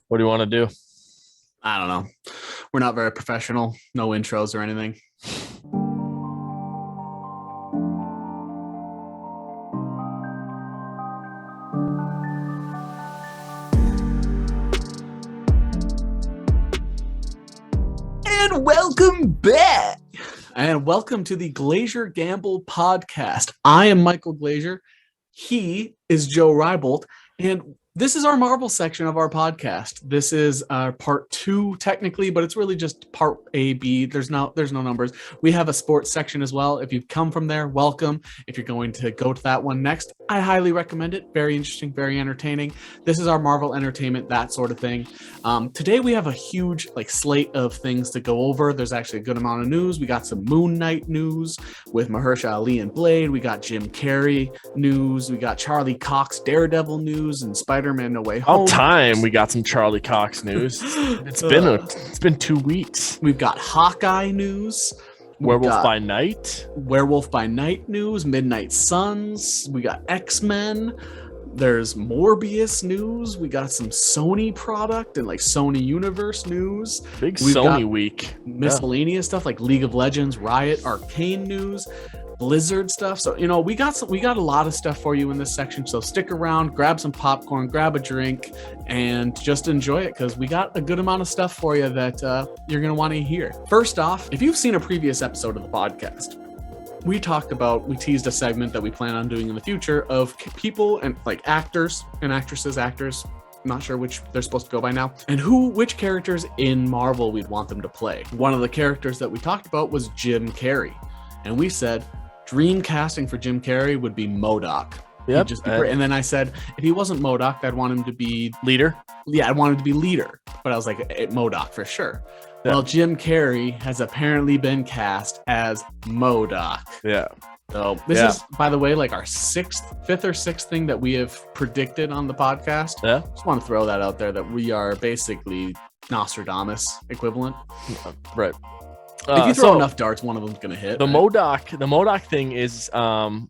What do you want to do? I don't know. We're not very professional. No intros or anything. And welcome back. And welcome to the Glaziar Gamble podcast. I am Mychal Glaziar. He is Joe Rybolt. And this is our Marvel section of our podcast. This is part 2 technically, but it's really just part A, B. There's no numbers. We have a sports section as well. If you've come from there, welcome. If you're going to go to that one next, I highly recommend it. Very interesting, very entertaining. This is our Marvel entertainment, that sort of thing. Today we have a huge slate of things to go over. There's actually a good amount of news. We got some Moon Knight news with Mahershala Ali and Blade. We got Jim Carrey news. We got Charlie Cox Daredevil news and Spider-Man No Way Home. All time we got some Charlie Cox news. It's been 2 weeks. We've got Hawkeye news. Werewolf by Night news. Midnight Suns. We got Xmen. There's Morbius news. We got some Sony product and Sonyverse news. We've Sony week. Miscellaneous stuff like League of Legends, Riot, Arcane news, Blizzard stuff. So, we got a lot of stuff for you in this section. So stick around, grab some popcorn, grab a drink, and just enjoy it because we got a good amount of stuff for you that you're going to want to hear. First off, if you've seen a previous episode of the podcast, we teased a segment that we plan on doing in the future of people and actors and actresses, I'm not sure which they're supposed to go by now, and which characters in Marvel we'd want them to play. One of the characters that we talked about was Jim Carrey. And we said dream casting for Jim Carrey would be M.O.D.O.K. Yep. And then I said, if he wasn't M.O.D.O.K, I'd want him to be leader. Yeah, I'd want him to be leader. But I was like, M.O.D.O.K for sure. Yeah. Well, Jim Carrey has apparently been cast as M.O.D.O.K. Yeah. So this is, by the way, our fifth or sixth thing that we have predicted on the podcast. Yeah. Just want to throw that out there that we are basically Nostradamus equivalent. Right. If you throw enough darts, one of them's gonna hit. The M.O.D.O.K thing is AIM.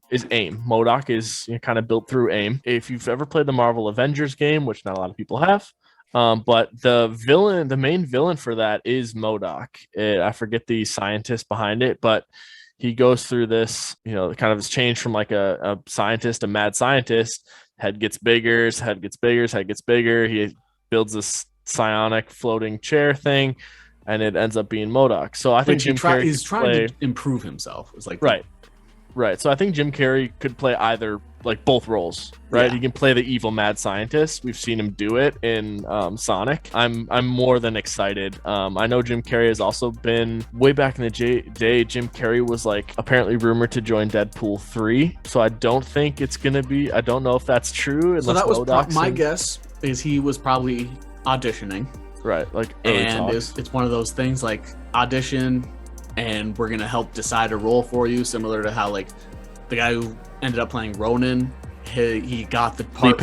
M.O.D.O.K is kind of built through AIM. If you've ever played the Marvel Avengers game, which not a lot of people have, but the main villain for that is M.O.D.O.K. I forget the scientist behind it, but he goes through this, kind of this change from a scientist, a mad scientist. Head gets bigger, his head gets bigger. He builds this psionic floating chair thing. And it ends up being M.O.D.O.K. So I think he's trying to improve himself. It's right. So I think Jim Carrey could play either both roles, right? Yeah. He can play the evil mad scientist. We've seen him do it in Sonic. I'm more than excited. I know Jim Carrey has also been way back in the day. Jim Carrey was apparently rumored to join Deadpool 3. So I don't think it's gonna be. I don't know if that's true. So that was my guess. Is he was probably auditioning. Right, and it's one of those things audition and we're gonna help decide a role for you, similar to how the guy who ended up playing Ronan, he got the part.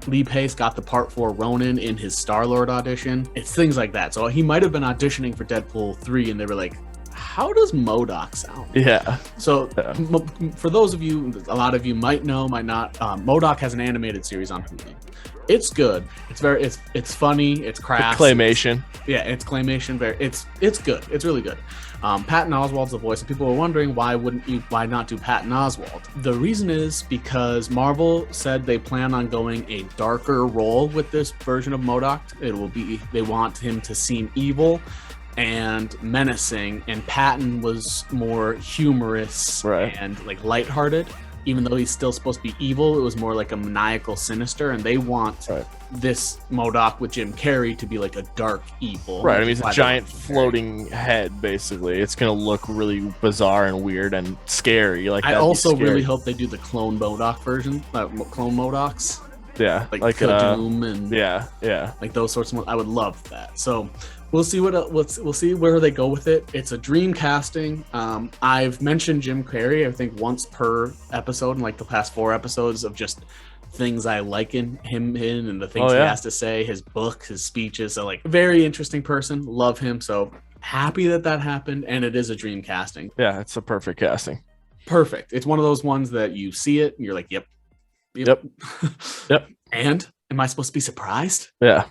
Lee Pace got the part for Ronan in his Star-Lord audition. It's things like that. So he might have been auditioning for Deadpool 3 and they were like, how does M.O.D.O.K sound? Yeah. So for those of you, a lot of you might know, might not, M.O.D.O.K has an animated series on Hulu. It's good. It's funny. It's crass. Claymation. It's claymation. It's good. It's really good. Patton Oswalt's the voice, and people were wondering why not do Patton Oswalt? The reason is because Marvel said they plan on going a darker role with this version of M.O.D.O.K. They want him to seem evil and menacing, and Patton was more humorous and lighthearted. Even though he's still supposed to be evil, it was more a maniacal sinister, and they want this M.O.D.O.K with Jim Carrey to be a dark evil. Right, I mean, it's a giant floating head, basically. It's going to look really bizarre and weird and scary. I also really hope they do the clone M.O.D.O.K version, clone M.O.D.O.Ks. Yeah. Kadoom and yeah. Those sorts of. I would love that. So we'll see we'll see where they go with it. It's a dream casting. I've mentioned Jim Carrey, I think once per episode in the past 4 episodes of just things I like him in and the things he has to say, his book, his speeches. So very interesting person. Love him. So happy that happened, and it is a dream casting. Yeah, it's a perfect casting. Perfect. It's one of those ones that you see it and you're like, yep. Yep. And am I supposed to be surprised? Yeah.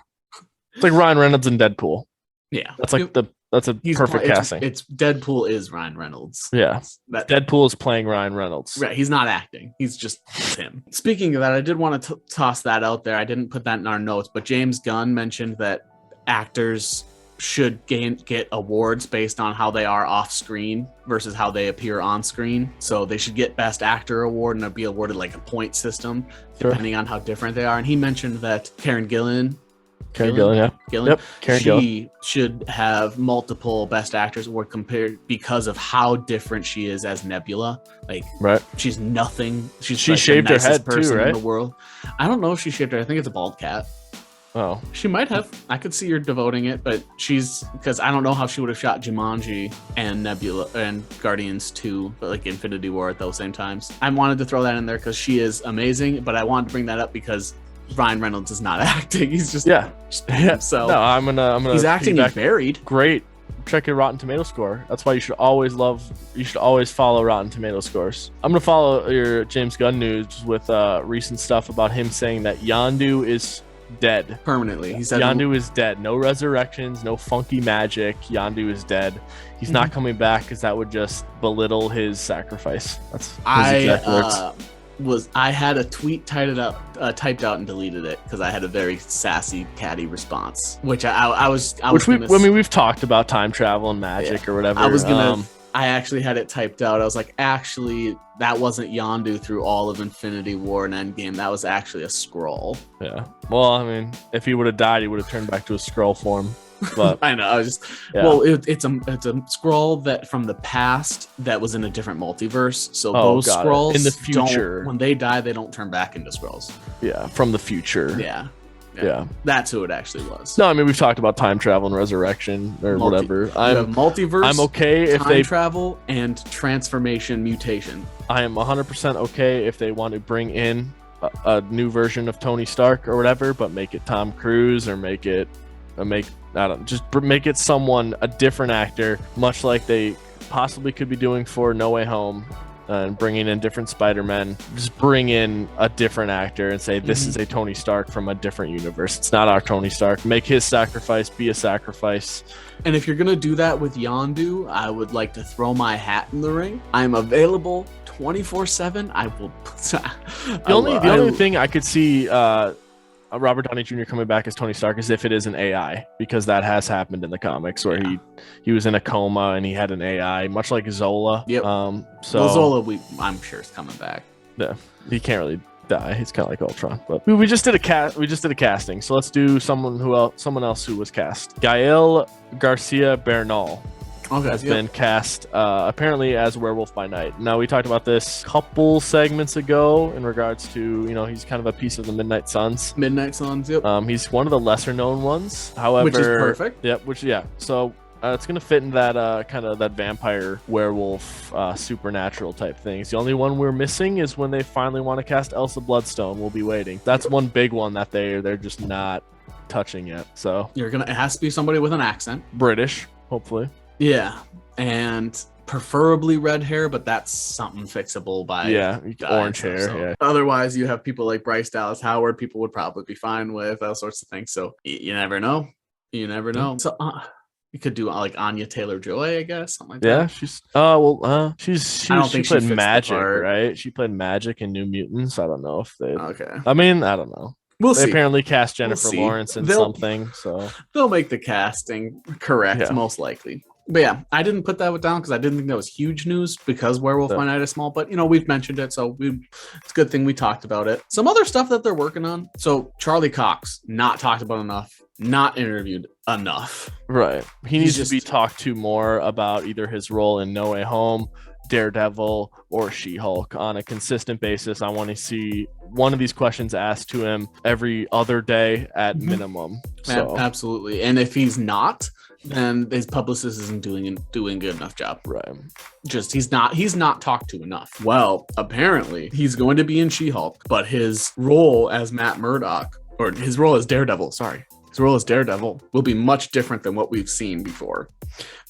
It's like Ryan Reynolds in Deadpool. Yeah, That's like that's a perfect casting. It's Deadpool is Ryan Reynolds. Yeah, Deadpool is playing Ryan Reynolds. Right, he's not acting. He's just him. Speaking of that, I did want to toss that out there. I didn't put that in our notes, but James Gunn mentioned that actors should get awards based on how they are off screen versus how they appear on screen. So they should get Best Actor award and be awarded like a point system depending on how different they are. And he mentioned that Karen Gillan, she should have multiple Best Actors award compared because of how different she is as Nebula. Like, right, she's nothing. She like shaved her head too, right? In the world. I don't know if she shaved her. I think it's a bald cat. Oh, she might have. I could see her devoting it, but because I don't know how she would have shot Jumanji and Nebula and Guardians 2, but like Infinity War at those same times. I wanted to throw that in there because she is amazing, but I wanted to bring that up because Ryan Reynolds is not acting. He's just So no, I'm gonna. He's acting and buried. Great. Check your Rotten Tomato score. That's why you should always follow Rotten Tomato scores. I'm gonna follow your James Gunn news with recent stuff about him saying that Yondu is dead permanently. He said Yondu is dead. No resurrections, no funky magic. Yondu is dead. He's not coming back because that would just belittle his sacrifice. That's his exact words. I had a tweet typed out and deleted it because I had a very sassy, catty response, which we've talked about time travel and magic or whatever. I actually had it typed out. I was like, actually, that wasn't Yondu through all of Infinity War and Endgame. That was actually a Skrull. Yeah. Well, I mean, if he would have died, he would have turned back to a Skrull form. But I know. I was just it's a Skrull that from the past that was in a different multiverse. So those Skrulls in the future, when they die, they don't turn back into Skrulls. Yeah, from the future. Yeah, that's who it actually was. No, I mean, we've talked about time travel and resurrection or whatever. Multiverse. I'm okay if they travel and transformation mutation. I am 100% okay if they want to bring in a new version of Tony Stark or whatever, but make it Tom Cruise or make it someone, a different actor, much like they possibly could be doing for No Way Home. And bringing in different Spider-Men, just bring in a different actor and say this is a Tony Stark from a different universe. It's not our Tony Stark. Make his sacrifice be a sacrifice. And if you're gonna do that with Yondu, I would like to throw my hat in the ring. I'm available 24/7. I will. The only thing I could see Robert Downey Jr. coming back as Tony Stark is if it is an AI, because that has happened in the comics where he was in a coma and he had an AI, much like Zola. Yep. Zola, I'm sure is coming back. Yeah, he can't really die. He's kind of like Ultron. But we just did a casting, so let's do someone else who was cast. Gael Garcia-Bernal. Has been cast apparently as Werewolf by Night. Now, we talked about this a couple segments ago in regards to, he's kind of a piece of the Midnight Suns. Yep. He's one of the lesser known ones. However, which is perfect. Yep. So it's going to fit in that kind of that vampire werewolf supernatural type things. The only one we're missing is when they finally want to cast Elsa Bloodstone. We'll be waiting. That's one big one that they're just not touching yet. So it has to be somebody with an accent. British, hopefully. Yeah, and preferably red hair, but that's something fixable by orange hair. So. Yeah. Otherwise, you have people like Bryce Dallas Howard. People would probably be fine with all sorts of things. So you never know. So you could do like Anya Taylor-Joy, I guess, something like that. She's she played Magic, right? She played Magic in New Mutants. I don't know if they. Okay. I mean, I don't know. We'll see. They apparently cast Jennifer Lawrence in something, so they'll make the casting correct, most likely. But yeah, I didn't put that down because I didn't think that was huge news because Werewolf by Night is small. But we've mentioned it, so it's a good thing we talked about it. Some other stuff that they're working on. So Charlie Cox, not talked about enough, not interviewed enough. Right, he needs to be talked to more about either his role in No Way Home, Daredevil, or She-Hulk on a consistent basis. I want to see one of these questions asked to him every other day at minimum. So. Absolutely, and if he's not, then his publicist isn't doing a good enough job. Right. Just he's not talked to enough. Well, apparently he's going to be in She-Hulk, but his role as Matt Murdock, or his role as Daredevil, will be much different than what we've seen before.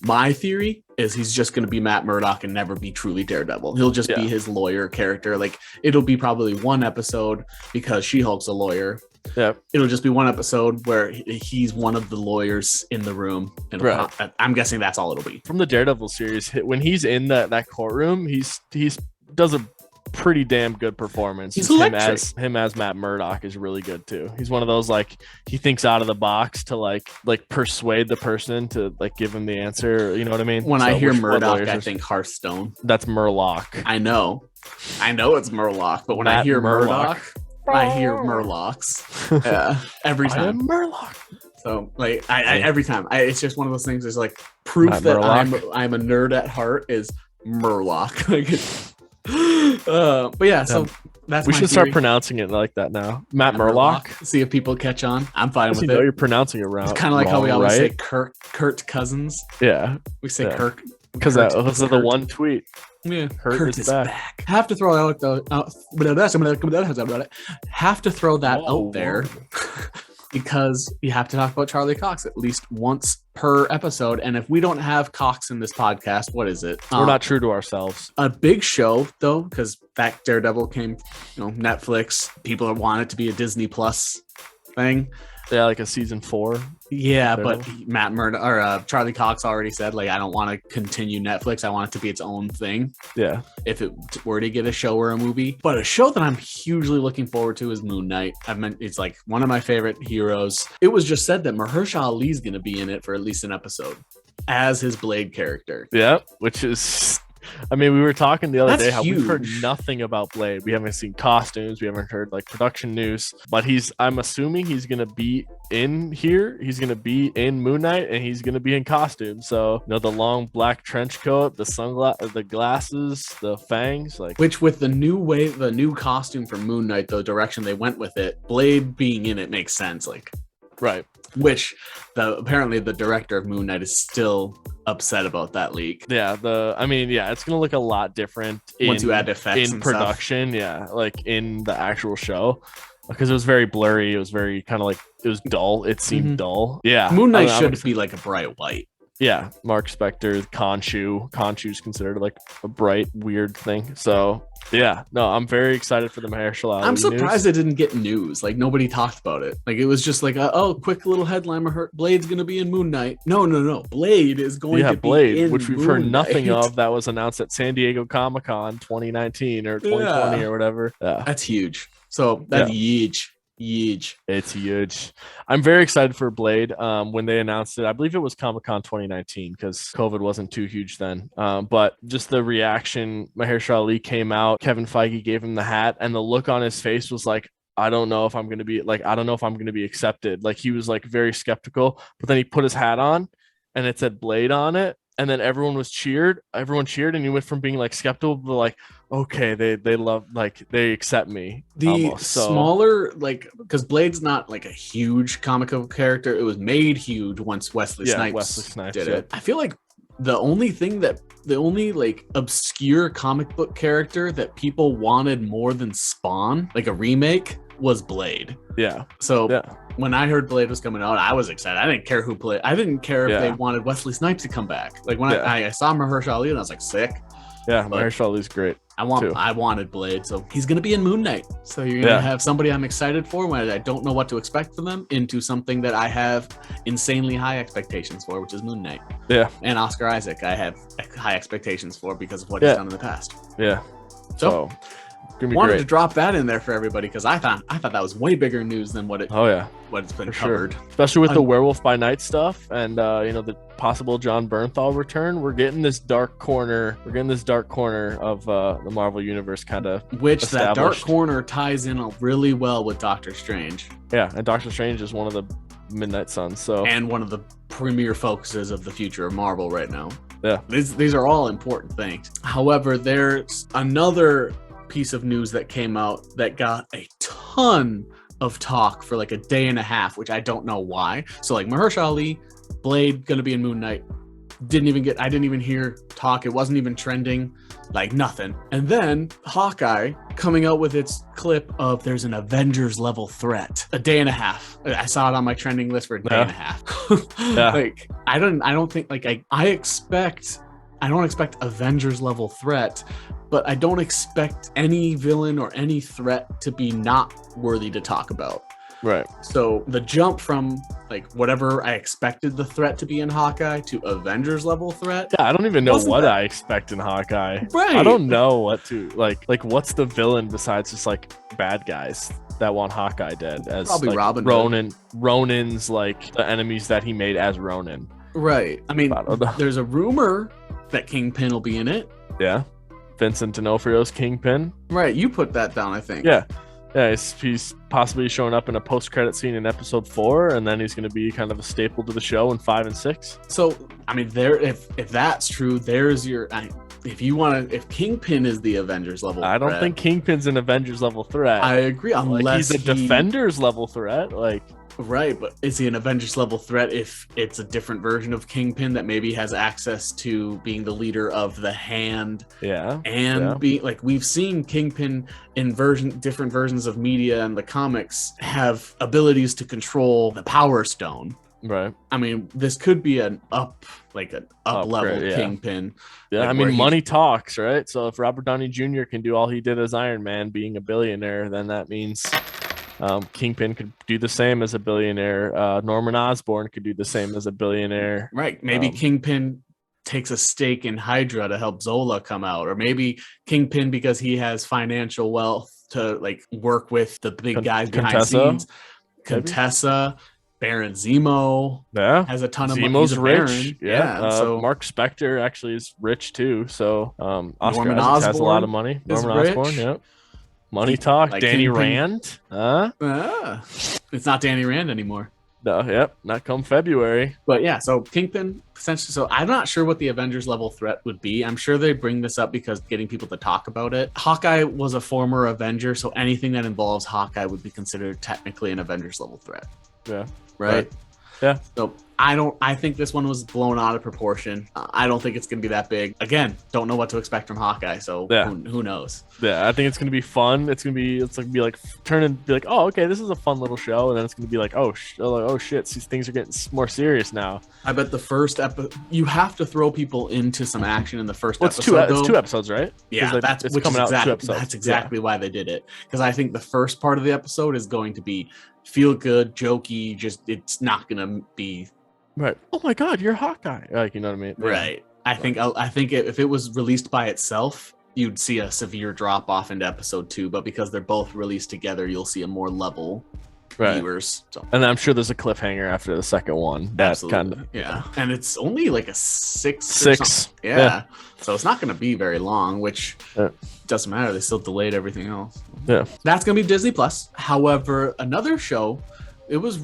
My theory is he's just going to be Matt Murdock and never be truly Daredevil. He'll just be his lawyer character. Like, it'll be probably one episode because She-Hulk's a lawyer, Yeah. It'll just be one episode where he's one of the lawyers in the room. And Right. I'm guessing that's all it'll be. From the Daredevil series, when he's in that courtroom, he's does a pretty damn good performance. He's him as Matt Murdock is really good too. He's one of those, like, he thinks out of the box to like persuade the person to like give him the answer. You know what I mean? When I hear Murdock, I think Hearthstone. That's Murloc. I know it's Murloc, but when I hear Murdock, I hear Murlocs. Yeah, every time. I am Murloc. So like, I every time, it's just one of those things. Is like proof Matt that Murloc. I'm a nerd at heart is Murloc. But yeah, so that's we my should theory. start pronouncing it like that now. Matt Murloc. See if people catch on. I'm fine with You it. know you're pronouncing it wrong. It's kind of like how we always say right? Kurt Cousins. Yeah, We say Yeah. Kirk because that was the Kurt. one tweet. Yeah, Kurt is back. Have to throw out though. Have to throw that Whoa, out there whoa. because you have to talk about Charlie Cox at least once per episode. And if we don't have Cox in this podcast, what is it? We're not true to ourselves. A big show though, because that Daredevil came, Netflix. People want it to be a Disney Plus thing. Yeah, like a season 4. Yeah, Daredevil. but Matt Murdock or Charlie Cox already said, like, I don't want to continue Netflix. I want it to be its own thing. Yeah. If it were to get a show or a movie. But a show that I'm hugely looking forward to is Moon Knight. It's like one of my favorite heroes. It was just said that Mahershala Ali is going to be in it for at least an episode as his Blade character. Yeah, which is, I mean, we were talking the other That's day how we've heard huge. nothing about Blade. We haven't seen costumes. We haven't heard like production news. But I'm assuming he's going to be in here. He's going to be in Moon Knight, and he's going to be in costume. So, the long black trench coat, the glasses, the fangs, like. Which with the new costume for Moon Knight, the direction they went with it, Blade being in it makes sense. Like, Right. which apparently the director of Moon Knight is still upset about that leak. Yeah, it's gonna look a lot different Once you add effects in and production. Yeah, like in the actual show, because it was very blurry. It was very kind of like, it was dull. It seemed dull. Yeah, Moon Knight I'm should be like a bright white. Yeah, Mark Spector, Khonshu's considered like a bright, weird thing. So yeah, no, I'm very excited for the Mahershala Ali I'm surprised news. it didn't get news. Like nobody talked about it. Like it was just like, quick little headline. Blade's gonna be in Moon Knight. No. Blade is going to be Blade, in which we've Moon heard nothing Knight. of. That was announced at San Diego Comic-Con 2019 or 2020 or whatever. Yeah, That's huge. So that's huge. it's huge. I'm very excited for Blade. When they announced it, I believe it was Comic-Con 2019 because COVID wasn't too huge then. But just the reaction, Mahershala Ali came out, Kevin Feige gave him the hat, and the look on his face was like, I don't know if I'm going to be accepted. Like he was like very skeptical, but then he put his hat on and it said Blade on it. And then everyone cheered, and he went from being like skeptical to like, okay, they love, like they accept me. The smaller, like, because Blade's not like a huge comic book character. It was made huge once Wesley Snipes did it. I feel like the only like obscure comic book character that people wanted more than Spawn, like a remake, was Blade. Yeah. So when I heard Blade was coming out, I was excited. I didn't care who played. I didn't care if they wanted Wesley Snipes to come back. Like when I saw Mahershala Ali, and I was like, sick. Yeah, Mahershala Ali's great. I wanted Blade, so he's gonna be in Moon Knight. So you're gonna have somebody I'm excited for when I don't know what to expect from them into something that I have insanely high expectations for, which is Moon Knight. Yeah. And Oscar Isaac, I have high expectations for because of what he's done in the past. Yeah. So wanted to drop that in there for everybody because I thought that was way bigger news than what it's been covered. Sure. Especially with the Werewolf by Night stuff and the possible John Bernthal return. We're getting this dark corner. Of the Marvel universe kind of that dark corner ties in really well with Doctor Strange. Yeah, and Doctor Strange is one of the Midnight Suns, and one of the premier focuses of the future of Marvel right now. Yeah. These are all important things. However, there's another piece of news that came out that got a ton of talk for like a day and a half, which I don't know why. So like Mahershala Ali, Blade gonna be in Moon Knight. I didn't even hear talk. It wasn't even trending, like nothing. And then Hawkeye coming out with its clip of there's an Avengers level threat. A day and a half. I saw it on my trending list for a day and a half. Like I don't think like I don't expect Avengers level threat, but I don't expect any villain or any threat to be not worthy to talk about. Right. So the jump from like whatever I expected the threat to be in Hawkeye to Avengers level threat. Yeah, I don't even know Wasn't what that- I expect in Hawkeye. Right. I don't know what to like what's the villain besides just like bad guys that want Hawkeye dead as Probably like Robin Hood. Ronin's like the enemies that he made as Ronin. Right. I mean, I don't know. there's a rumor that Kingpin will be in it. Yeah. Vincent D'Onofrio's Kingpin. Right. You put that down, I think. Yeah. Yeah, he's possibly showing up in a post-credit scene in episode 4, and then he's going to be kind of a staple to the show in 5 and 6. So, I mean, if that's true, there's your. If Kingpin is the Avengers level, I don't threat, think Kingpin's an Avengers level threat. I agree. Like, Unless he's a Defenders level threat. Like, right, but is he an Avengers level threat if it's a different version of Kingpin that maybe has access to being the leader of the Hand? yeah, And be like, we've seen Kingpin in different versions of media and the comics have abilities to control the Power Stone. right. I mean, this could be an up level Upgrade, yeah. Kingpin. Yeah, Like, I where mean, he- money talks, right? So if Robert Downey Jr. can do all he did as Iron Man, being a billionaire, then that means Kingpin could do the same as a billionaire. Norman Osborn could do the same as a billionaire. Right. Maybe Kingpin takes a stake in Hydra to help Zola come out, or maybe Kingpin because he has financial wealth to like work with the big guys behind Contessa, scenes. maybe? Contessa, Baron Zemo Yeah, has a ton of money. Zemo's He's a rich. baron. Yeah, so Mark Spector actually is rich too. So Oscar Norman Isaac has a lot Osborn of money. is Norman Osborn, rich. yep. Money talk. Like Danny Kingpin. Rand. it's not Danny Rand anymore. No, yep, not come February. But yeah, so Kingpin essentially. So I'm not sure what the Avengers level threat would be. I'm sure they bring this up because getting people to talk about it. Hawkeye was a former Avenger, so anything that involves Hawkeye would be considered technically an Avengers level threat. Yeah. Right. Yeah. So I think this one was blown out of proportion. I don't think it's going to be that big. Again, don't know what to expect from Hawkeye. So Yeah. who knows? Yeah, I think it's gonna be fun. It's gonna be turn and be like, oh, okay, this is a fun little show, and then it's gonna be like, oh shit, these things are getting more serious now. I bet the first episode you have to throw people into some action in the first Well, episode. it's 2 episodes, right? Yeah, 'Cause that's it's which coming is out in 2 exactly, episodes. that's exactly why they did it. Because I think the first part of the episode is going to be feel good, jokey. Just it's not going to be Right. Oh my God, you're Hawkeye. Like, you know what I mean? Yeah. right. I think if it was released by itself, you'd see a severe drop off into episode 2. But because they're both released together, you'll see a more level Right. viewers. So. And I'm sure there's a cliffhanger after the second one. That Absolutely. kind of Yeah. And it's only like a 6. six. Yeah. So it's not going to be very long, which Yeah. doesn't matter. They still delayed everything else. Yeah. That's going to be Disney Plus. However, another show, it was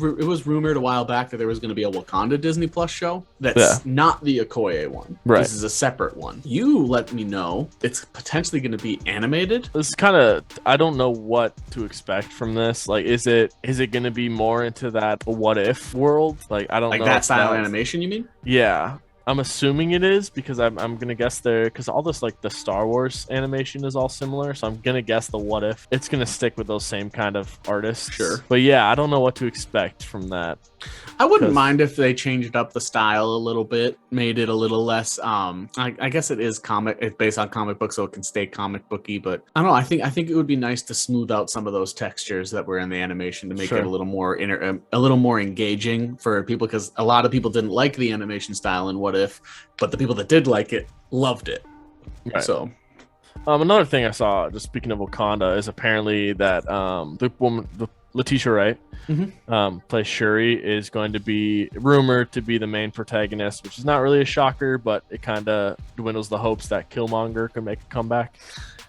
rumored a while back that there was going to be a Wakanda Disney Plus show. That's not the Okoye one. Right. This is a separate one. You let me know it's potentially going to be animated. This is kind of, I don't know what to expect from this. Like, is it going to be more into that what if world? Like, I don't Like know. that if style that's- animation, you mean? Yeah. I'm assuming it is because I'm gonna guess because all this like the Star Wars animation is all similar, so I'm gonna guess the what if it's gonna stick with those same kind of artists. Sure. But yeah, I don't know what to expect from that. I wouldn't 'Cause- mind if they changed up the style a little bit, made it a little less. I guess it is comic. It's based on comic books, so it can stay comic booky. But I don't know. I think it would be nice to smooth out some of those textures that were in the animation to make Sure. it a little more a little more engaging for people, because a lot of people didn't like the animation style in What If, but the people that did like it loved it. Right. So Another thing I saw, just speaking of Wakanda, is apparently that the woman, Letitia Wright, plays Shuri, is going to be rumored to be the main protagonist, which is not really a shocker, but it kind of dwindles the hopes that Killmonger could make a comeback.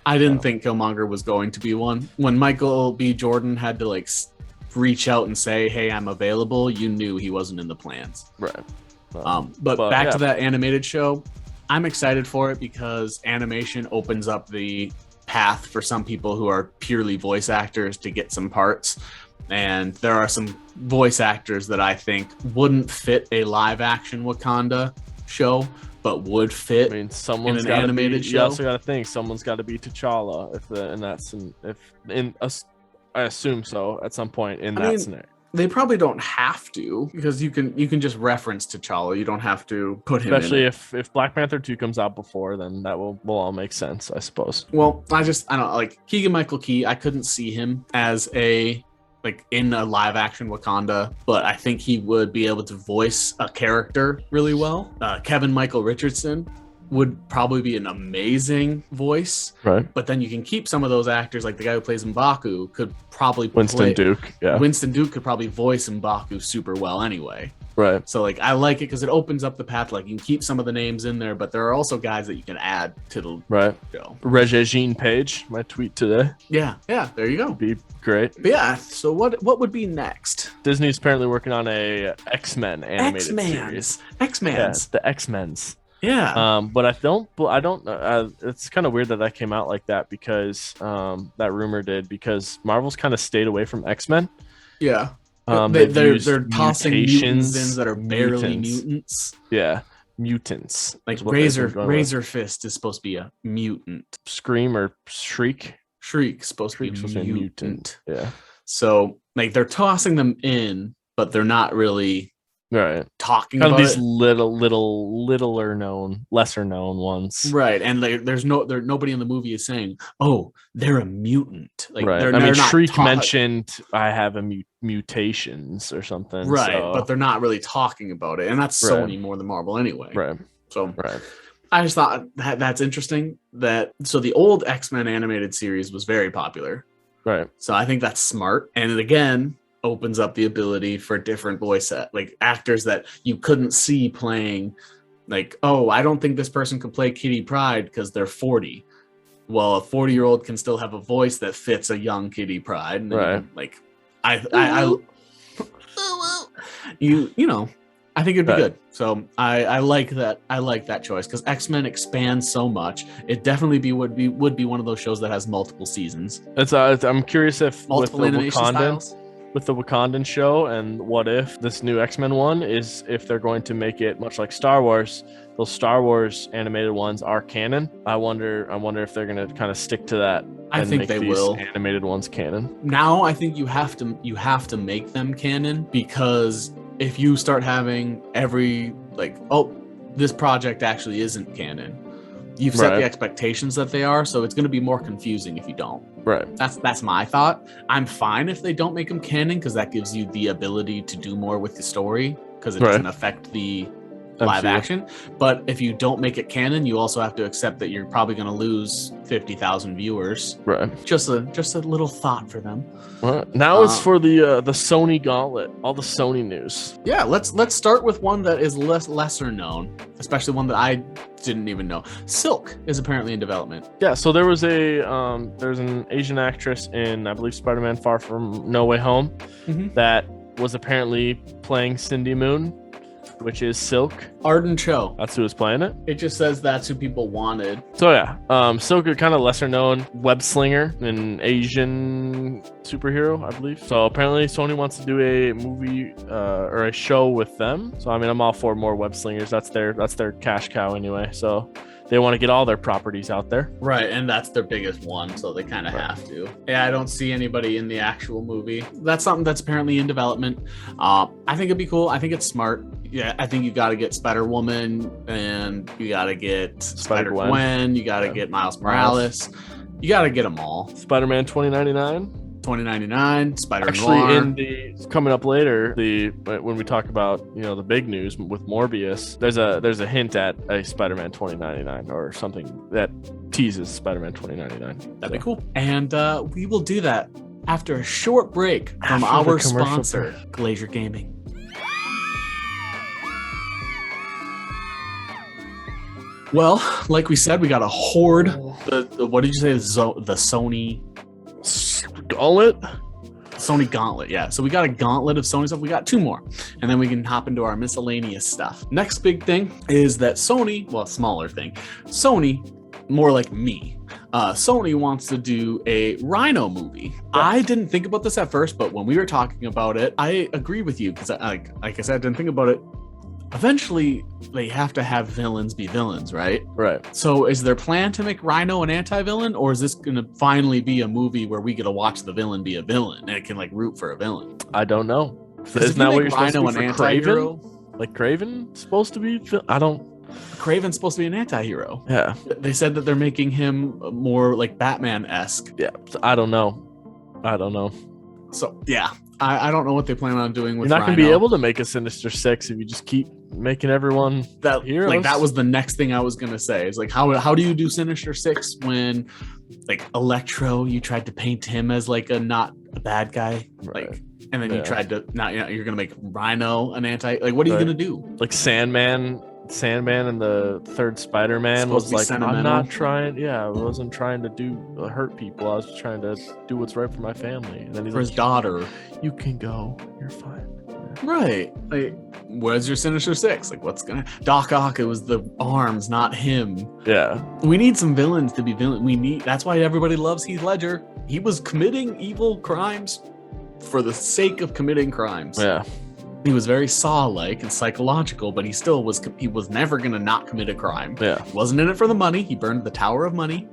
I didn't think Killmonger was going to be one. When Michael B. Jordan had to like reach out and say, "Hey, I'm available," you knew he wasn't in the plans. Right. But back to that animated show, I'm excited for it because animation opens up the path for some people who are purely voice actors to get some parts. And there are some voice actors that I think wouldn't fit a live action Wakanda show, but would fit. I mean, someone's an got animated be, show. You also got to think someone's got to be T'Challa, I assume so at some point in that scenario. They probably don't have to, because you can just reference T'Challa. You don't have to put him Especially in it. if Black Panther 2 comes out before, then that will all make sense, I suppose. Well, I don't like Keegan-Michael Key. I couldn't see him as a like in a live action Wakanda, but I think he would be able to voice a character really well. Kevin Michael Richardson would probably be an amazing voice, right? But then you can keep some of those actors, like the guy who plays M'Baku could probably Winston Duke. Yeah, Winston Duke could probably voice M'Baku super well anyway. Right. So like I like it because it opens up the path. Like you can keep some of the names in there, but there are also guys that you can add to the show. Regé-Jean Page, my tweet today. Yeah, there you go. Be great. But yeah. So what would be next? Disney's apparently working on a Xmen animated series. Xmen's. Yeah, the Xmen's. Yeah. But I don't. It's kind of weird that came out like that because that rumor did because Marvel's kind of stayed away from X-Men. Yeah. They're tossing mutants in that are barely mutants. Yeah, mutants. Like Razor Fist is supposed to be a mutant. Scream or Shriek. Shriek's supposed to be a mutant. Yeah. So like they're tossing them in, but they're not really talking kind about of these littler known, lesser known ones. Right. And there's nobody in the movie is saying, "Oh, they're a mutant." Like right. Shriek mentioned I have a mutations or something. Right. So. But they're not really talking about it. And that's Sony more than Marvel anyway. Right. So I just thought that's interesting so the old X-Men animated series was very popular. Right. So I think that's smart. And it again opens up the ability for different voice like actors that you couldn't see playing like, oh, I don't think this person could play Kitty Pryde because they're 40. Well, a 40-year-old can still have a voice that fits a young Kitty Pryde. And then, like I think it'd be good. So I like that. I like that choice because X-Men expands so much. It definitely would be one of those shows that has multiple seasons. I'm curious if multiple animation styles. With the Wakandan show and what if this new X-Men one is if they're going to make it much like Star Wars. Those Star Wars animated ones are canon. I wonder if they're going to kind of stick to that. I think they will. Animated ones canon. Now I think you have to make them canon because if you start having every this project actually isn't canon. You've set the expectations that they are, so it's going to be more confusing if you don't. Right. That's my thought. I'm fine if they don't make them canon because that gives you the ability to do more with the story because it doesn't affect the live action. But if you don't make it canon, you also have to accept that you're probably going to lose 50,000 viewers. Right. Just a little thought for them. Well, now it's for the Sony gauntlet, all the Sony news. Yeah, let's start with one that is lesser known, especially one that I didn't even know. Silk is apparently in development. Yeah, so there was there's an Asian actress in I believe Spider-Man Far From No Way Home that was apparently playing Cindy Moon, which is Silk. Arden Cho. That's who was playing it. It just says that's who people wanted. So yeah, Silk is kind of lesser known web slinger, an Asian superhero, I believe. So apparently Sony wants to do a movie or a show with them. So I mean, I'm all for more web slingers. That's their cash cow anyway. So they want to get all their properties out there. Right, and that's their biggest one, so they kind of have to. Yeah, I don't see anybody in the actual movie. That's something that's apparently in development. I think it'd be cool. I think it's smart. Yeah, I think you got to get Spider-Woman, and you got to get Spider-Gwen, you got to get Miles Morales. You got to get them all. Spider-Man 2099. 2099, Spider-Man. Actually, coming up later, when we talk about the big news with Morbius, there's a hint at a Spider-Man 2099 or something that teases Spider-Man 2099. That'd be cool. And we will do that after a short break from our sponsor, Glaziar Gaming. Well, like we said, we got a horde. What did you say? The Sony Gauntlet? Sony Gauntlet, yeah. So we got a gauntlet of Sony stuff. We got 2 more. And then we can hop into our miscellaneous stuff. Next big thing is that Sony, well, smaller thing. Sony, more like me. Sony wants to do a Rhino movie. Yes. I didn't think about this at first, but when we were talking about it, I agree with you because, like I said, I didn't think about it. Eventually, they have to have villains be villains, right? Right. So is their plan to make Rhino an anti-villain, or is this going to finally be a movie where we get to watch the villain be a villain and it can root for a villain? I don't know. Isn't that what you're supposed to be for Kraven? Like Kraven's supposed to be? Kraven's supposed to be an anti-hero. Yeah. They said that they're making him more like Batman-esque. Yeah. I don't know. So yeah, I don't know what they plan on doing with You're not Rhino. going to be able to make a Sinister Six if you just keep making everyone that heroes. Like that was the next thing I was gonna say. Is like how do you do Sinister Six when like Electro, you tried to paint him as like a not a bad guy, Right. like, and then you tried to not, you know, you're gonna make Rhino an anti, like what are you gonna do? Like Sandman in the third Spider-Man was like, I'm not trying. Yeah, I wasn't trying to hurt people. I was just trying to do what's right for my family. And then he's for his daughter. You can go. You're fine. Right. Like, where's your Sinister Six? Like, what's gonna Doc Ock? It was the arms, not him. Yeah. We need some villains to be villain. That's why everybody loves Heath Ledger. He was committing evil crimes for the sake of committing crimes. Yeah. He was very Saw-like and psychological, but he still was. He was never gonna not commit a crime. Yeah. He wasn't in it for the money. He burned the Tower of Money.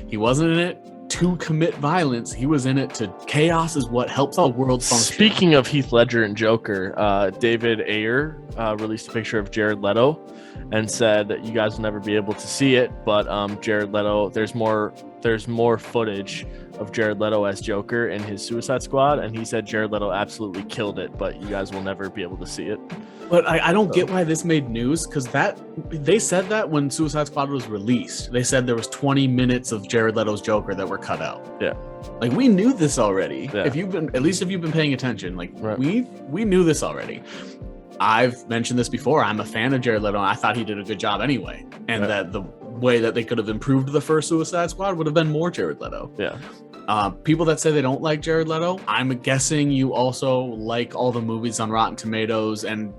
He wasn't in it to commit violence. He was in it to chaos is what helps the world function. Speaking of Heath Ledger and Joker, David Ayer released a picture of Jared Leto and said that you guys will never be able to see it, but Jared Leto, there's more footage of Jared Leto as Joker in his Suicide Squad, and he said Jared Leto absolutely killed it, but you guys will never be able to see it. But I don't get why this made news, because they said that when Suicide Squad was released. They said there was 20 minutes of Jared Leto's Joker that were cut out. Yeah. Like, we knew this already. Yeah. If you've been paying attention, like, right. we knew this already. I've mentioned this before. I'm a fan of Jared Leto, and I thought he did a good job anyway. And that the way that they could have improved the first Suicide Squad would have been more Jared Leto. Yeah. People that say they don't like Jared Leto, I'm guessing you also like all the movies on Rotten Tomatoes and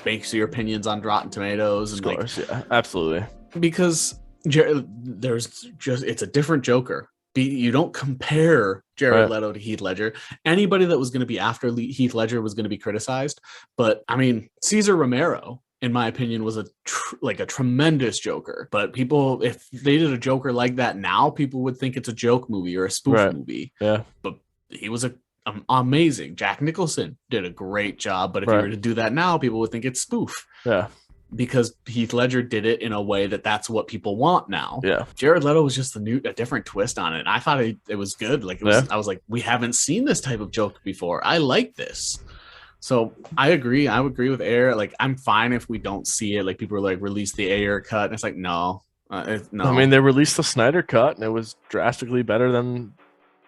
makes your opinions on Rotten Tomatoes. And of course, yeah, absolutely. Because it's a different Joker. You don't compare Jared Leto to Heath Ledger. Anybody that was going to be after Heath Ledger was going to be criticized. But I mean, Cesar Romero, in my opinion, was a tremendous Joker. But people, if they did a Joker like that now, people would think it's a joke movie or a spoof movie. Yeah. But he was amazing. Jack Nicholson did a great job. But if you were to do that now, people would think it's spoof. Yeah. Because Heath Ledger did it in a way that's what people want now. Yeah. Jared Leto was just a different twist on it. And I thought it was good. Like, I was like, we haven't seen this type of Joker before. I like this. So I agree. I would agree with Ayer. Like, I'm fine if we don't see it. Like, people are like, release the Ayer cut. And it's like, no. No. I mean, they released the Snyder cut, and it was drastically better than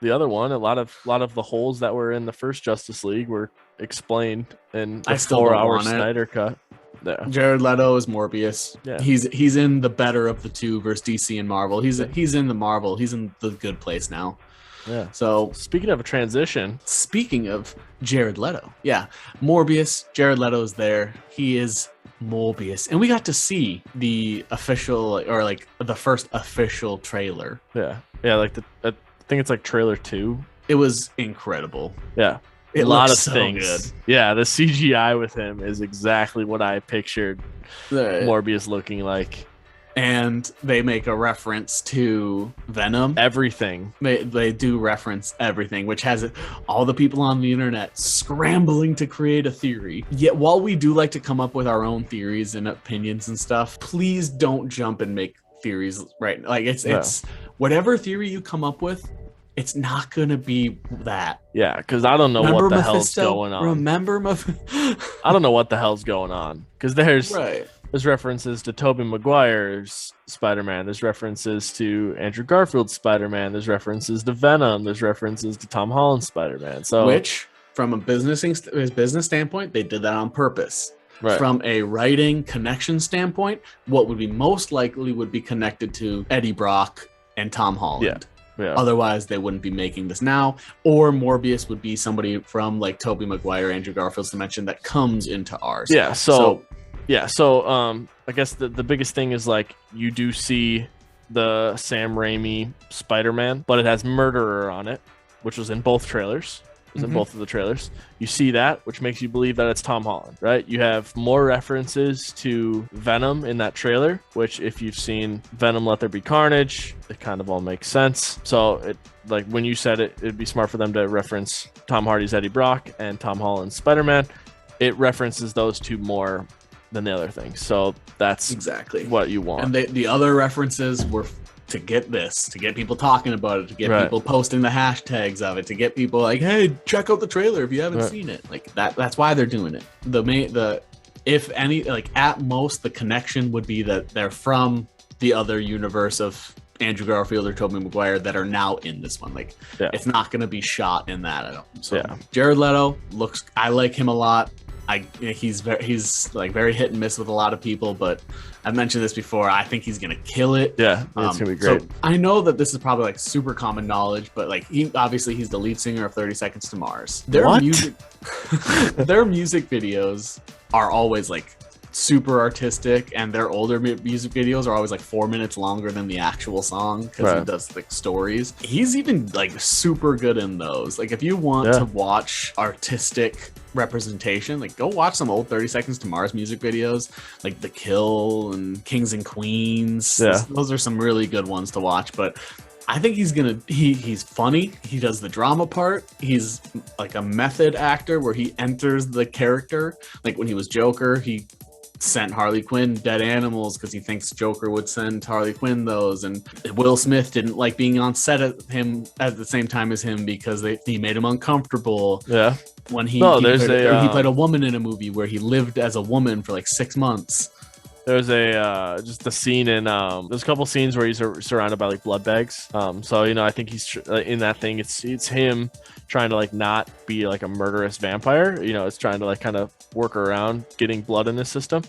the other one. A lot of the holes that were in the first Justice League were explained in the 4-hour Snyder cut. Yeah. Jared Leto is Morbius. Yeah. He's in the better of the two versus DC and Marvel. He's in the Marvel. He's in the good place now. Yeah. So speaking of a transition, speaking of Jared Leto, yeah, Morbius. Jared Leto is there. He is Morbius, and we got to see the official or like the first official trailer. Yeah. Like I think it's like trailer 2. It was incredible. Yeah. A lot of so things. Good. Yeah, the CGI with him is exactly what I pictured Morbius looking like. And they make a reference to Venom. Everything. They do reference everything, which has all the people on the internet scrambling to create a theory. Yet while we do like to come up with our own theories and opinions and stuff, please don't jump and make theories, right? Like it's whatever theory you come up with, it's not gonna be that. Yeah, because I don't know what the hell's going on. Remember I don't know what the hell's going on. Because there's references to Tobey Maguire's Spider-Man. There's references to Andrew Garfield's Spider-Man. There's references to Venom. There's references to Tom Holland's Spider-Man. So, which, from a business standpoint, they did that on purpose. Right. From a writing connection standpoint, what would be most likely would be connected to Eddie Brock and Tom Holland. Yeah. Otherwise, they wouldn't be making this now. Or Morbius would be somebody from like Tobey Maguire, Andrew Garfield's dimension that comes into ours. Yeah. So I guess the biggest thing is like you do see the Sam Raimi Spider-Man, but it has murderer on it, which was in both trailers. It was in both of the trailers. You see that, which makes you believe that it's Tom Holland, right? You have more references to Venom in that trailer, which if you've seen Venom Let There Be Carnage, it kind of all makes sense. So it, like when you said it, it'd be smart for them to reference Tom Hardy's Eddie Brock and Tom Holland's Spider-Man. It references those two more than the other things. So that's exactly what you want. And the other references were to get this, to get people talking about it, to get Right. people posting the hashtags of it, to get people like, hey, check out the trailer if you haven't seen it. Like that's why they're doing it. If any, like at most the connection would be that they're from the other universe of Andrew Garfield or Tobey Maguire that are now in this one. Like it's not going to be shot in that. I don't. So Jared Leto I like him a lot. He's like very hit and miss with a lot of people, but I've mentioned this before. I think he's gonna kill it. Yeah, it's gonna be great. So I know that this is probably like super common knowledge, but like he's the lead singer of 30 Seconds to Mars. Their music videos are always like super artistic, and their older music videos are always like 4 minutes longer than the actual song because he does like stories. He's even like super good in those. Like if you want to watch artistic representation, like go watch some old 30 Seconds to Mars music videos, like The Kill and Kings and Queens. Those are some really good ones to watch. But I think he's funny. He does the drama part. He's like a method actor where he enters the character. Like when he was Joker, he sent Harley Quinn dead animals because he thinks Joker would send Harley Quinn those. And Will Smith didn't like being on set at the same time as him because he made him uncomfortable. Yeah. When he played a woman in a movie where he lived as a woman for like 6 months. There's just a scene in there's a couple scenes where he's surrounded by like blood bags. So I think he's in that thing. It's him trying to like not be like a murderous vampire. It's trying to like kind of work around getting blood in the system.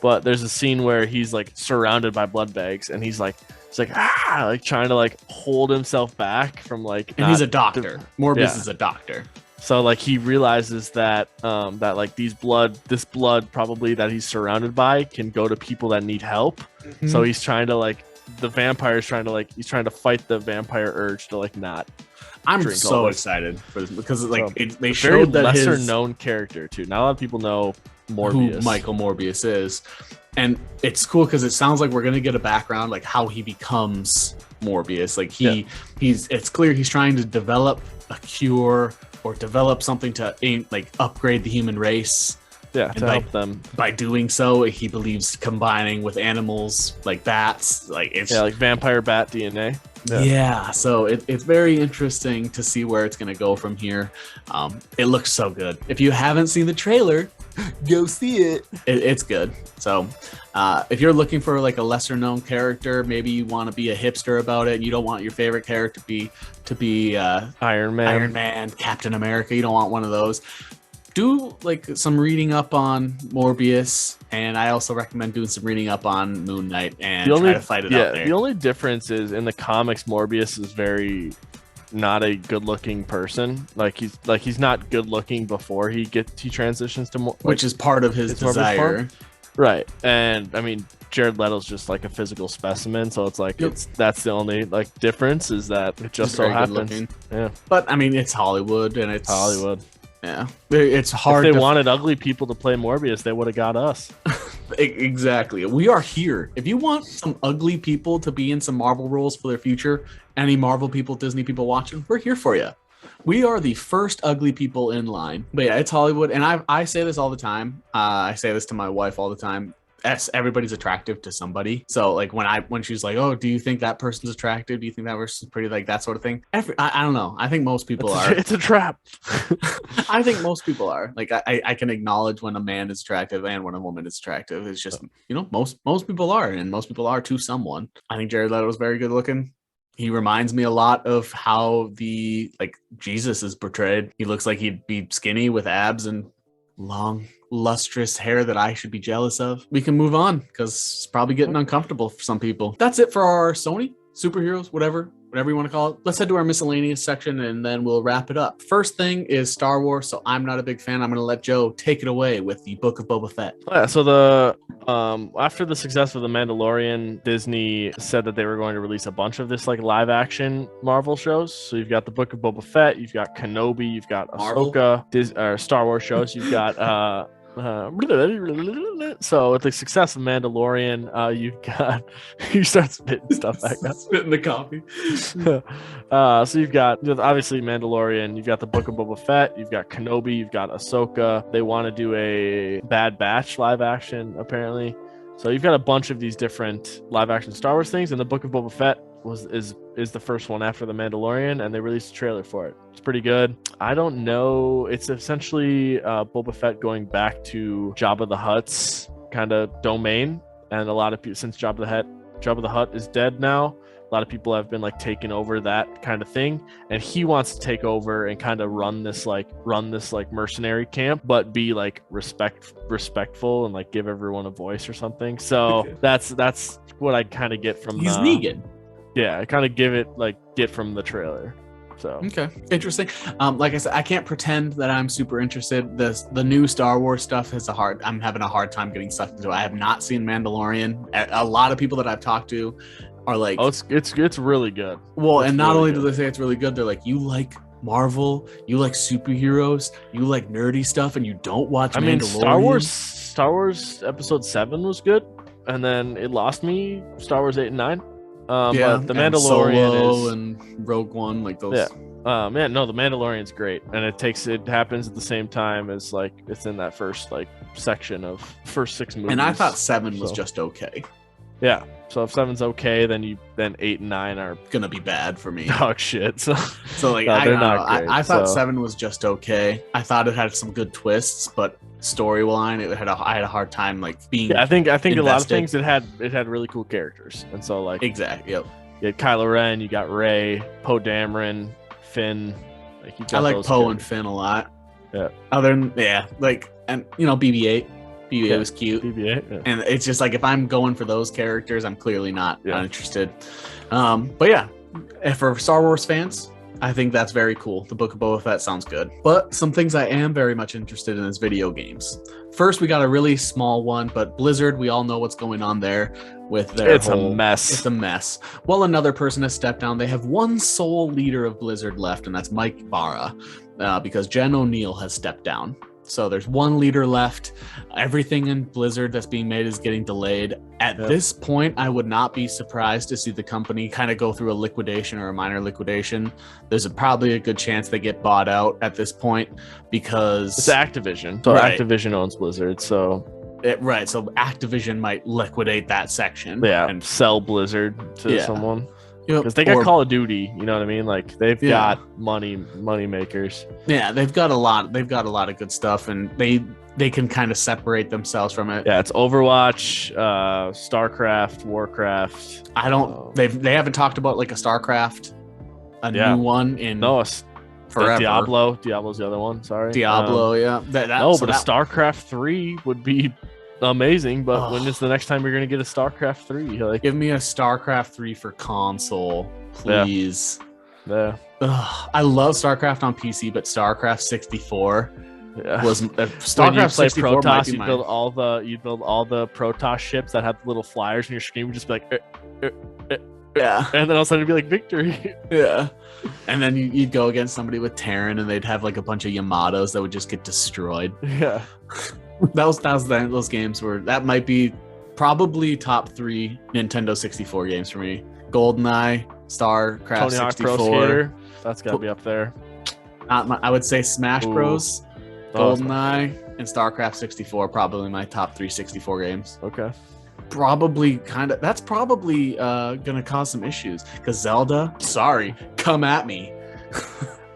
But there's a scene where he's like surrounded by blood bags, and he's like trying to like hold himself back from like. And he's a doctor. Morbius is a doctor. So like he realizes that that like this blood probably that he's surrounded by can go to people that need help. Mm-hmm. So he's trying to like he's trying to fight the vampire urge to like not. I'm so excited for this because like they showed that lesser known character too. Not a lot of people know Morbius. Who Mychal Morbius is, and it's cool because it sounds like we're gonna get a background like how he becomes Morbius. Like it's clear he's trying to develop a cure or develop something to like upgrade the human race. Yeah, to help them. By doing so, he believes combining with animals like bats, like like vampire bat DNA. Yeah, so it's very interesting to see where it's going to go from here. It looks so good. If you haven't seen the trailer, go see it. It's good. So if you're looking for like a lesser known character, maybe you want to be a hipster about it, and you don't want your favorite character to be Iron Man, Captain America. You don't want one of those. Do like some reading up on Morbius, and I also recommend doing some reading up on Moon Knight and try to fight it out there. The only difference is in the comics, Morbius is very not a good-looking person. Like he's not good-looking before he transitions to which is part of his desire, right? And I mean, Jared Leto's just like a physical specimen, so it's like that's the only like difference is that it just so happens. Yeah, but I mean, it's Hollywood, and it's Hollywood. Yeah, it's hard. If they wanted ugly people to play Morbius, they would have got us. Exactly. We are here. If you want some ugly people to be in some Marvel roles for their future, any Marvel people, Disney people watching, we're here for you. We are the first ugly people in line. But yeah, it's Hollywood. And I say this all the time. I say this to my wife all the time. Everybody's attractive to somebody. So like when she's like, oh, do you think that person's attractive? Do you think that person's pretty? Like that sort of thing. I don't know. I think most people are. It's a trap. I think most people are. Like I can acknowledge when a man is attractive and when a woman is attractive. It's just, most people are, and most people are to someone. I think Jared Leto is very good looking. He reminds me a lot of how Jesus is portrayed. He looks like he'd be skinny with abs and long lustrous hair that I should be jealous of. We can move on because it's probably getting uncomfortable for some people. That's it for our Sony superheroes, whatever you want to call it. Let's head to our miscellaneous section and then we'll wrap it up. First thing is Star Wars. So I'm not a big fan. I'm going to let Joe take it away with the Book of Boba Fett. Yeah, so after the success of The Mandalorian, Disney said that they were going to release a bunch of this like live action Marvel shows. So you've got the Book of Boba Fett, you've got Kenobi, you've got Ahsoka, Star Wars shows, you've got so with the success of Mandalorian, you've got you start spitting stuff back up. Spitting the coffee. So you've got obviously Mandalorian, you've got the Book of Boba Fett, you've got Kenobi, you've got Ahsoka. They want to do a Bad Batch live action apparently. So you've got a bunch of these different live action Star Wars things, and the Book of Boba Fett is the first one after the Mandalorian, and they released a trailer for it. It's pretty good. I don't know. It's essentially Boba Fett going back to Jabba the Hutt's kind of domain, and a lot of people, since Jabba the Hutt is dead now, a lot of people have been like taking over that kind of thing, and he wants to take over and kind of run this mercenary camp, but be like respectful and like give everyone a voice or something. So that's what I kind of get from he's Negan. Yeah, I kind of get from the trailer. So okay, interesting. Like I said, I can't pretend that I'm super interested. The new Star Wars stuff I'm having a hard time getting sucked into. I have not seen Mandalorian. A lot of people that I've talked to are like, oh, it's really good. Well, it's and not really only good. do they say it's really good, they're like, you like Marvel, you like superheroes, you like nerdy stuff, and you don't watch Mandalorian. I mean, Star Wars Episode 7 was good, and then it lost me Star Wars 8 and 9. But the Mandalorian Solo and Rogue One, like those. Yeah. Man, no, the Mandalorian's great, and it happens at the same time as like it's in that first like section of first 6 movies. And I thought 7 was just okay. Yeah. So if 7's okay, then 8 and 9 are gonna be bad for me. Dog shit. So like no, they're not great. I thought 7 was just okay. I thought it had some good twists, but storyline, I had a hard time like being. Yeah, I think invested. A lot of things it had really cool characters, and so like exactly. Yep. You had Kylo Ren, you got Rey, Poe Dameron, Finn. Like you got I like Poe and Finn a lot. Yeah. Other than and BB-8. BB-8 was cute. BB-8, yeah. And it's just like if I'm going for those characters, I'm clearly not interested. But yeah, for Star Wars fans, I think that's very cool. The Book of Boba Fett sounds good. But some things I am very much interested in is video games. First, we got a really small one, but Blizzard, we all know what's going on there with their It's a mess. It's a mess. Well, another person has stepped down. They have one sole leader of Blizzard left, and that's Mike Barra, because Jen O'Neill has stepped down. So there's one leader left. Everything in Blizzard that's being made is getting delayed. At this point, I would not be surprised to see the company kind of go through a liquidation or a minor liquidation. There's probably a good chance they get bought out at this point because it's Activision. So Activision owns Blizzard. So so Activision might liquidate that section. And sell Blizzard to someone. Because they got Call of Duty, you know what I mean? Like they've got money makers. Yeah, they've got a lot of good stuff, and they can kind of separate themselves from it. Yeah, it's Overwatch, StarCraft, Warcraft. They haven't talked about like a StarCraft, new one in forever. Diablo's the other one. Sorry, Diablo. But a StarCraft 3 would be amazing, but when is the next time you're gonna get a StarCraft 3? Like, give me a StarCraft 3 for console, please. Yeah. I love StarCraft on PC, but StarCraft 64 was StarCraft 64. Protoss, you'd build all the Protoss ships that have little flyers on your screen. Would just be like, yeah, and then all of a sudden it'd be like victory. Yeah, and then you'd go against somebody with Terran, and they'd have like a bunch of Yamatos that would just get destroyed. Yeah. Those games that might be probably top 3 Nintendo 64 games for me. GoldenEye, StarCraft Tony Hawk 64. Pro Skater, that's gotta be up there. I would say Smash Bros, GoldenEye, and StarCraft 64 probably my top 3 64 games. Okay. That's probably gonna cause some issues because Zelda. Sorry, come at me.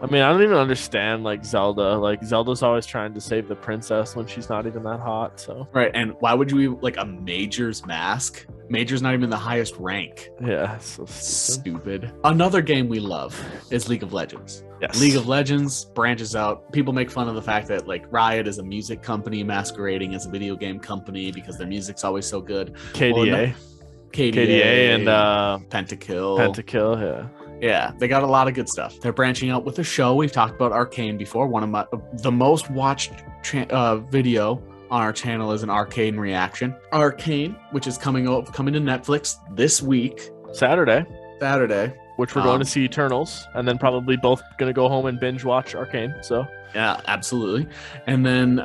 I mean, I don't even understand like Zelda. Like Zelda's always trying to save the princess when she's not even that hot. So right, and why would you like a Major's mask? Major's not even the highest rank. Yeah, it's so stupid. Another game we love is League of Legends. Yes. League of Legends branches out. People make fun of the fact that like Riot is a music company masquerading as a video game company because their music's always so good. KDA and Pentakill, yeah. Yeah, they got a lot of good stuff. They're branching out with a show. We've talked about Arcane before. The most watched video on our channel is an Arcane reaction. Arcane, which is coming to Netflix this week. Saturday. Which we're going to see Eternals, and then probably both going to go home and binge watch Arcane. So yeah, absolutely. And then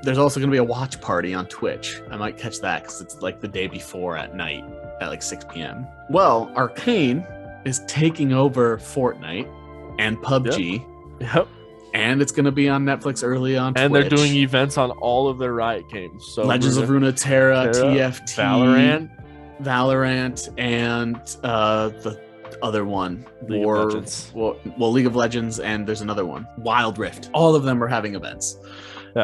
there's also going to be a watch party on Twitch. I might catch that because it's like the day before at night at like 6 p.m. Well, Arcane is taking over Fortnite and PUBG. Yep. And it's going to be on Netflix early on Twitch. And they're doing events on all of their Riot games. So Legends of Runeterra, TFT, Valorant, and other one? League of Legends. Well, League of Legends, and there's another one, Wild Rift. All of them are having events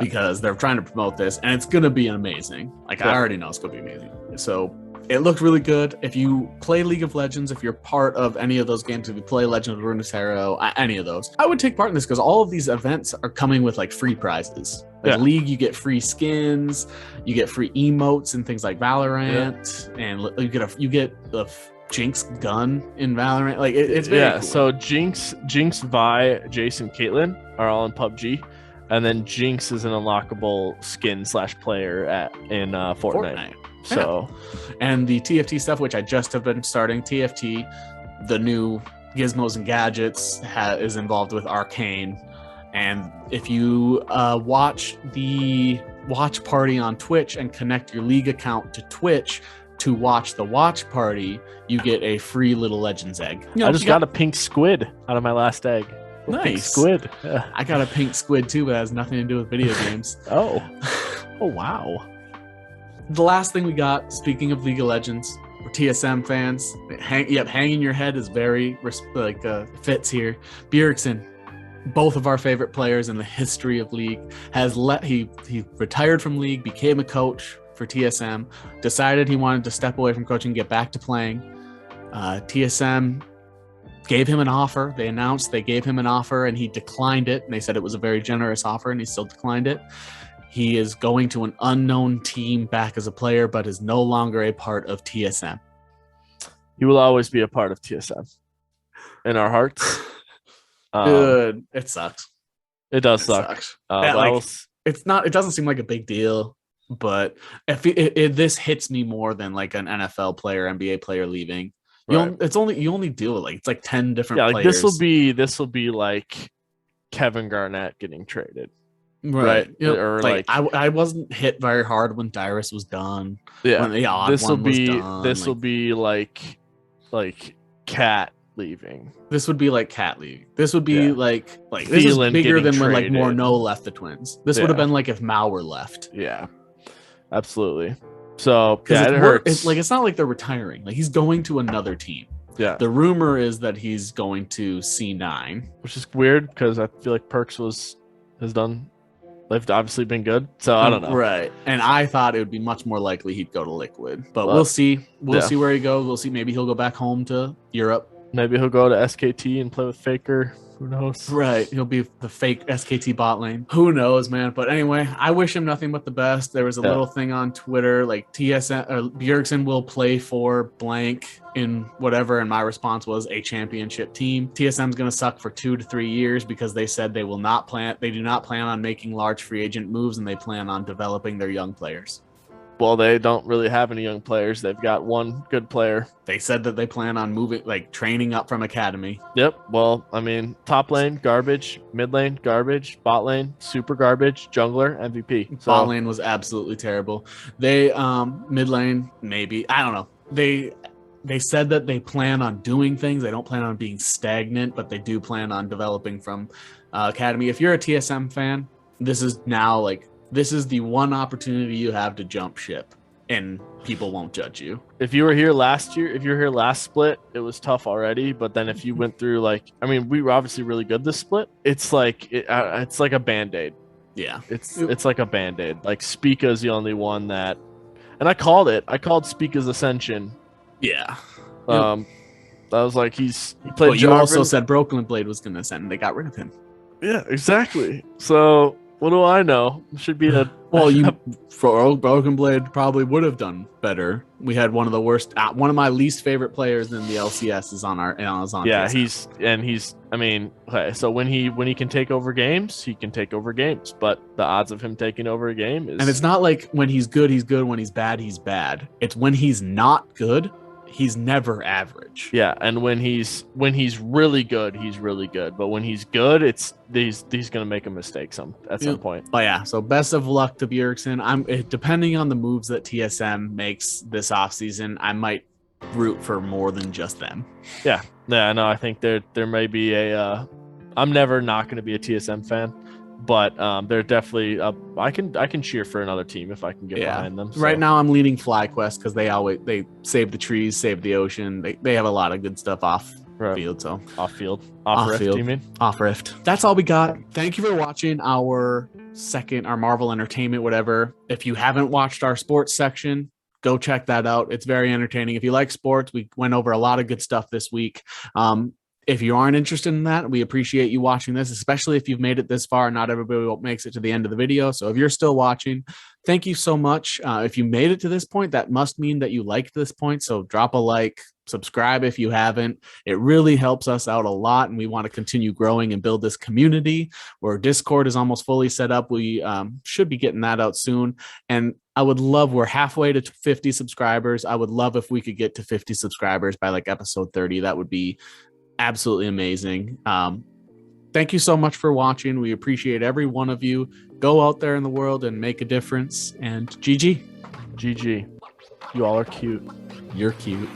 because they're trying to promote this, and it's gonna be amazing. Like I already know it's gonna be amazing. So it looked really good. If you play League of Legends, if you're part of any of those games, if you play Legend of Runeterra, any of those, I would take part in this because all of these events are coming with like free prizes. Like League, you get free skins, you get free emotes and things like Valorant, and you get the Jinx gun in Valorant. Like it's very cool. So Jinx, Vi, Jason, Caitlyn are all in PUBG, and then Jinx is an unlockable skin / player in Fortnite. So, and the TFT stuff, which I just have been starting, TFT, the new gizmos and gadgets is involved with Arcane. And if you watch the watch party on Twitch and connect your League account to Twitch to watch the watch party, you get a free little Legends egg. I just got a pink squid out of my last egg. Nice. Pink squid. Yeah. I got a pink squid too, but it has nothing to do with video games. Oh, wow. The last thing we got, speaking of League of Legends, we're TSM fans. Hanging your head is very fits here. Bjergsen, both of our favorite players in the history of League, he retired from League, became a coach for TSM, decided he wanted to step away from coaching and get back to playing. TSM gave him an offer. They announced they gave him an offer and he declined it. And they said it was a very generous offer and he still declined it. He is going to an unknown team back as a player, but is no longer a part of TSM. He will always be a part of TSM in our hearts. Good. It sucks. It does suck. It's not. It doesn't seem like a big deal, but if this hits me more than like an NFL player, NBA player leaving. Right. You only deal with it's like 10 different players. Like this will be like Kevin Garnett getting traded. Right. Or I wasn't hit very hard when Dyrus was done. Yeah. When the odd one was done. This will be like Cat leaving. This would be like Cat leaving. This would be like this is bigger than when like Morneau left the Twins. This would have been like if Mao were left. Yeah. Absolutely. So it hurts. It's not like they're retiring. Like he's going to another team. Yeah. The rumor is that he's going to C9, which is weird because I feel like Perks has done. They've obviously been good, so I don't know. Right, and I thought it would be much more likely he'd go to Liquid, but we'll see. We'll see where he goes. We'll see. Maybe he'll go back home to Europe. Maybe he'll go to SKT and play with Faker. Who knows? Right, he'll be the fake SKT bot lane. Who knows, man? But anyway, I wish him nothing but the best. There was a little thing on Twitter like TSM or Bjergsen will play for blank in whatever, and my response was a championship team. TSM's going to suck for 2 to 3 years because they said they do not plan on making large free agent moves, and they plan on developing their young players. Well, they don't really have any young players. They've got one good player. They said that they plan on training up from academy. Yep. Well, I mean, top lane, garbage. Mid lane, garbage. Bot lane, super garbage. Jungler, MVP. So, bot lane was absolutely terrible. They, mid lane, maybe. I don't know. They said that they plan on doing things. They don't plan on being stagnant, but they do plan on developing from academy. If you're a TSM fan, this is the one opportunity you have to jump ship, and people won't judge you. If you were here last year, if you were here last split, it was tough already. But then if you went through we were obviously really good this split. It's like a Band-Aid. Yeah, it's like a Band-Aid. Like Spica's the only one that, and I called it. I called Spica's Ascension. Yeah. I was like, he played. Well, you also said Broken Blade was going to ascend, and they got rid of him. Yeah, exactly. So. What do I know? Should be a Broken Blade probably would have done better. We had one of my least favorite players in the LCS is on Yeah, he's. I mean, okay, so when he can take over games, he can take over games. But the odds of him taking over a game is. And it's not like when he's good, he's good. When he's bad, he's bad. It's when he's not good, he's never average. Yeah, and when he's really good, he's really good. But when he's good, he's gonna make a mistake at some point. But yeah, so best of luck to Bjergsen. Depending on the moves that TSM makes this offseason, I might root for more than just them. Yeah, no, I think there may be I'm never not going to be a TSM fan. But they're definitely I can cheer for another team if I can get behind them. So. Right now I'm leading FlyQuest because they save the trees, save the ocean. They have a lot of good stuff off Right. field. So Off field. Off rift, field. you mean? Off rift. That's all we got. Thank you for watching our Marvel Entertainment, whatever. If you haven't watched our sports section, go check that out. It's very entertaining. If you like sports, we went over a lot of good stuff this week. If you aren't interested in that, we appreciate you watching this, especially if you've made it this far. Not everybody makes it to the end of the video. So if you're still watching, thank you so much. If you made it to this point, that must mean that you liked this point. So drop a like, subscribe if you haven't. It really helps us out a lot. And we want to continue growing and build this community where Discord is almost fully set up. We should be getting that out soon. And I would love, we're halfway to 50 subscribers. I would love if we could get to 50 subscribers by like episode 30. That would be absolutely amazing. Thank you so much for watching. We appreciate every one of you. Go out there in the world and make a difference. And GG. GG. You all are cute. You're cute.